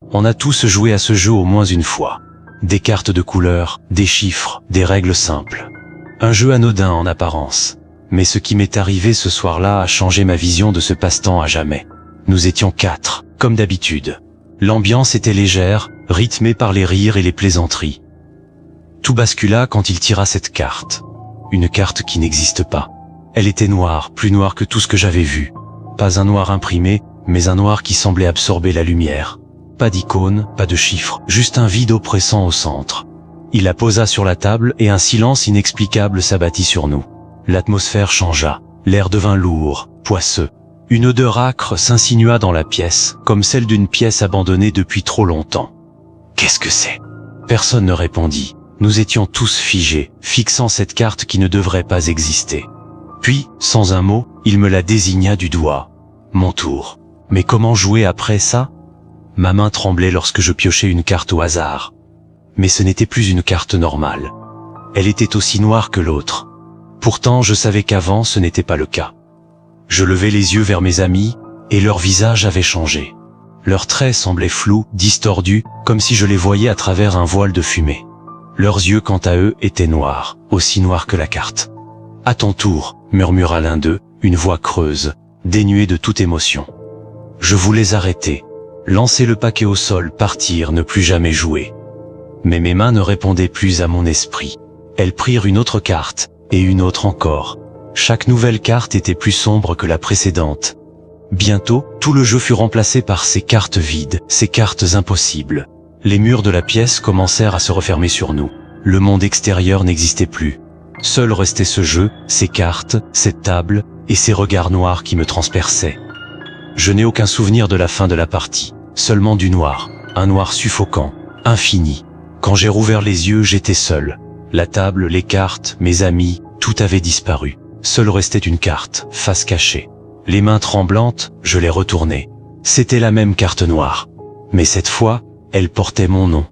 On a tous joué à ce jeu au moins une fois. Des cartes de couleurs, des chiffres, des règles simples. Un jeu anodin en apparence. Mais ce qui m'est arrivé ce soir-là a changé ma vision de ce passe-temps à jamais. Nous étions 4, comme d'habitude. L'ambiance était légère, rythmée par les rires et les plaisanteries. Tout bascula quand il tira cette carte. Une carte qui n'existe pas. Elle était noire, plus noire que tout ce que j'avais vu. Pas un noir imprimé, mais un noir qui semblait absorber la lumière. Pas d'icône, pas de chiffres, juste un vide oppressant au centre. Il la posa sur la table et un silence inexplicable s'abattit sur nous. L'atmosphère changea, l'air devint lourd, poisseux. Une odeur âcre s'insinua dans la pièce, comme celle d'une pièce abandonnée depuis trop longtemps. « Qu'est-ce que c'est ?» Personne ne répondit. Nous étions tous figés, fixant cette carte qui ne devrait pas exister. Puis, sans un mot, il me la désigna du doigt. Mon tour. Mais comment jouer après ça? Ma main tremblait lorsque je piochais une carte au hasard. Mais ce n'était plus une carte normale. Elle était aussi noire que l'autre. Pourtant, je savais qu'avant, ce n'était pas le cas. Je levai les yeux vers mes amis, et leurs visages avaient changé. Leurs traits semblaient flous, distordus, comme si je les voyais à travers un voile de fumée. Leurs yeux, quant à eux, étaient noirs, aussi noirs que la carte. « À ton tour », murmura l'un d'eux, une voix creuse, dénuée de toute émotion. Je voulais arrêter, lancer le paquet au sol, partir, ne plus jamais jouer. Mais mes mains ne répondaient plus à mon esprit. Elles prirent une autre carte, et une autre encore. Chaque nouvelle carte était plus sombre que la précédente. Bientôt, tout le jeu fut remplacé par ces cartes vides, ces cartes impossibles. Les murs de la pièce commencèrent à se refermer sur nous. Le monde extérieur n'existait plus. Seul restait ce jeu, ces cartes, cette table, et ces regards noirs qui me transperçaient. Je n'ai aucun souvenir de la fin de la partie, seulement du noir, un noir suffocant, infini. Quand j'ai rouvert les yeux, j'étais seul. La table, les cartes, mes amis, tout avait disparu. Seul restait une carte, face cachée. Les mains tremblantes, je les retournai. C'était la même carte noire. Mais cette fois, elle portait mon nom.